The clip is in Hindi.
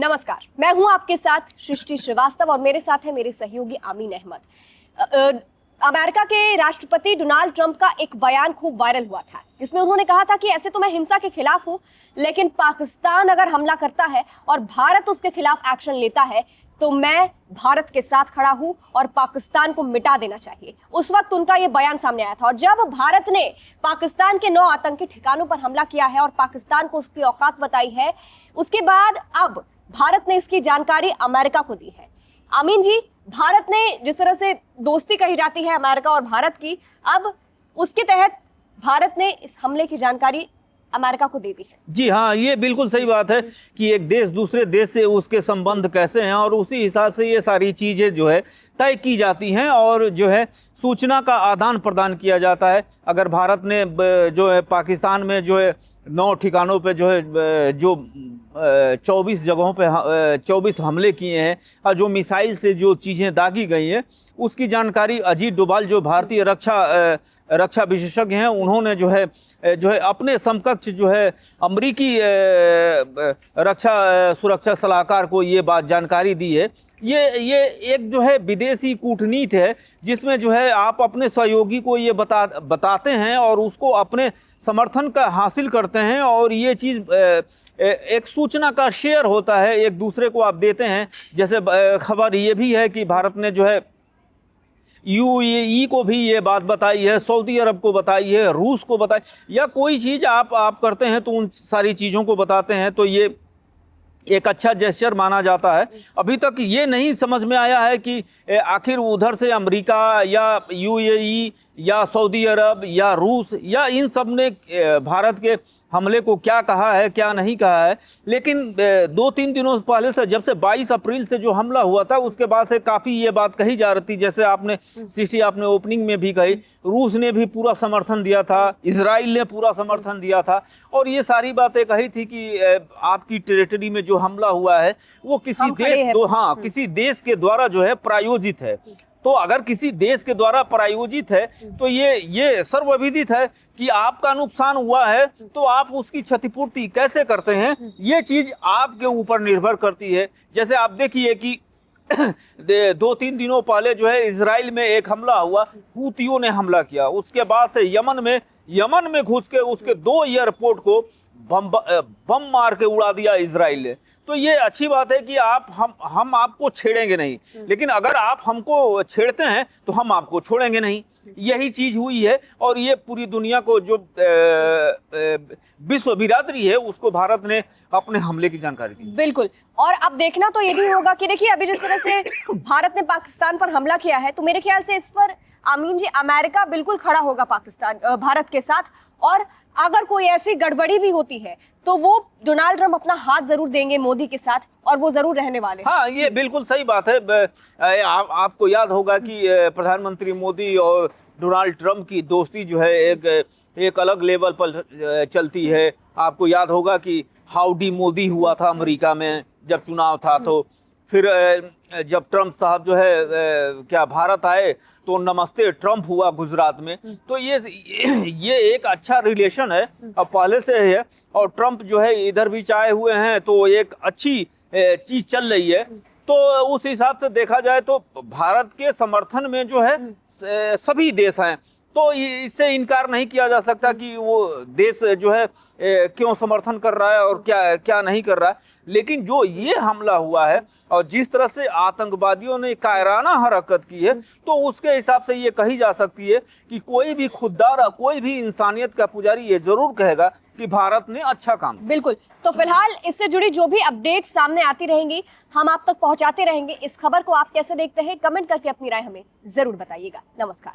नमस्कार, मैं हूं आपके साथ सृष्टि श्रीवास्तव और मेरे साथ है मेरे सहयोगी आमीन अहमद। अमेरिका के राष्ट्रपति डोनाल्ड ट्रंप का एक बयान खूब वायरल हुआ था, जिसमें उन्होंने कहा था कि ऐसे तो मैं हिंसा के खिलाफ हूं, लेकिन पाकिस्तान अगर हमला करता है और भारत उसके खिलाफ एक्शन लेता है तो मैं भारत के साथ खड़ा हूं और पाकिस्तान को मिटा देना चाहिए। उस वक्त उनका यह बयान सामने आया था और जब भारत ने पाकिस्तान के 9 आतंकी ठिकानों पर हमला किया है और पाकिस्तान को उसकी औकात बताई है, उसके बाद अब भारत ने इसकी जानकारी अमेरिका को दी है। आमीन जी, भारत ने जिस तरह से दोस्ती कही जाती है अमेरिका और भारत की, अब उसके तहत भारत ने इस हमले की जानकारी अमेरिका को दे दी है। जी हाँ, ये बिल्कुल सही बात है कि एक देश दूसरे देश से उसके संबंध कैसे हैं और उसी हिसाब से ये सारी चीज़ें जो है तय की जाती हैं और जो है सूचना का आदान प्रदान किया जाता है। अगर भारत ने जो है पाकिस्तान में जो है 9 ठिकानों पे जो है जो 24 जगहों पे 24 हमले किए हैं और जो मिसाइल से जो चीज़ें दागी गई हैं, उसकी जानकारी अजीत डोभाल जो भारतीय रक्षा विशेषज्ञ हैं, उन्होंने जो है अपने समकक्ष जो है अमरीकी रक्षा सुरक्षा सलाहकार को ये बात जानकारी दी है। ये एक जो है विदेशी कूटनीति है, जिसमें जो है आप अपने सहयोगी को ये बताते हैं और उसको अपने समर्थन का हासिल करते हैं और ये चीज़ एक सूचना का शेयर होता है, एक दूसरे को आप देते हैं। जैसे खबर ये भी है कि भारत ने जो है यूएई को भी ये बात बताई है, सऊदी अरब को बताई है, रूस को बताई, या कोई चीज़ आप करते हैं तो उन सारी चीज़ों को बताते हैं, तो ये एक अच्छा जेस्चर माना जाता है। अभी तक ये नहीं समझ में आया है कि आखिर उधर से अमेरिका या यूएई या सऊदी अरब या रूस या इन सब ने भारत के हमले को क्या कहा है, क्या नहीं कहा है। लेकिन 2-3 दिनों पहले से, जब से 22 अप्रैल से जो हमला हुआ था, उसके बाद से काफ़ी ये बात कही जा रही थी। जैसे आपने ओपनिंग में भी कही, रूस ने भी पूरा समर्थन दिया था, इजराइल ने पूरा समर्थन दिया था और ये सारी बातें कही थी कि आपकी टेरिटरी में जो हमला हुआ है वो किसी देश के द्वारा जो है प्रायोजित है। तो अगर किसी देश के द्वारा प्रायोजित है तो ये सर्वविदित है कि आपका नुकसान हुआ है तो आप उसकी क्षतिपूर्ति कैसे करते हैं, ये चीज़ आपके ऊपर निर्भर करती है। जैसे आप देखिए कि 2-3 दिनों पहले जो है इजराइल में एक हमला हुआ, हूतियों ने हमला किया। उसके बाद से यमन में घुस के उसके 2 एयरपोर्ट को बम मार के उड़ा दिया इजराइल ने। तो ये अच्छी बात है कि हम आपको छेड़ेंगे नहीं, लेकिन अगर आप हमको छेड़ते हैं तो हम आपको छोड़ेंगे नहीं। यही चीज हुई है और ये पूरी दुनिया को जो विश्व बिरादरी है उसको भारत ने अपने हमले की जानकारी दी। बिल्कुल, और अब देखना तो ये भी होगा कि देखिए अभी जिस तरह से भारत ने पाकिस्तान पर हमला किया है, तो मेरे ख्याल से इस पर आमीन जी अमेरिका बिल्कुल खड़ा होगा भारत के साथ, और अगर कोई ऐसी गड़बड़ी भी होती है तो वो डोनाल्ड ट्रंप अपना हाथ जरूर देंगे मोदी के साथ और वो जरूर रहने वाले हैं। हाँ, ये बिल्कुल सही बात है। आपको याद होगा कि प्रधानमंत्री मोदी और डोनाल्ड ट्रंप की दोस्ती जो है एक अलग लेवल पर चलती है। आपको याद होगा कि हाउडी मोदी हुआ था अमेरिका में जब चुनाव था, तो फिर जब ट्रंप साहब जो है भारत आए तो नमस्ते ट्रंप हुआ गुजरात में। तो ये एक अच्छा रिलेशन है, अब पहले से है, और ट्रंप जो है इधर भी चाहे हुए हैं, तो एक अच्छी चीज चल रही है। तो उस हिसाब से देखा जाए तो भारत के समर्थन में जो है सभी देश हैं, तो इससे इनकार नहीं किया जा सकता कि वो देश जो है क्यों समर्थन कर रहा है और क्या नहीं कर रहा है। लेकिन जो ये हमला हुआ है और जिस तरह से आतंकवादियों ने कायराना हरकत की है, तो उसके हिसाब से ये कही जा सकती है कि कोई भी खुददार, कोई भी इंसानियत का पुजारी ये जरूर कहेगा कि भारत ने अच्छा काम। बिल्कुल, तो फिलहाल इससे जुड़ी जो भी अपडेट सामने आती रहेंगी हम आप तक पहुंचाते रहेंगे। इस खबर को आप कैसे देखते हैं, कमेंट करके अपनी राय हमें जरूर बताइएगा। नमस्कार।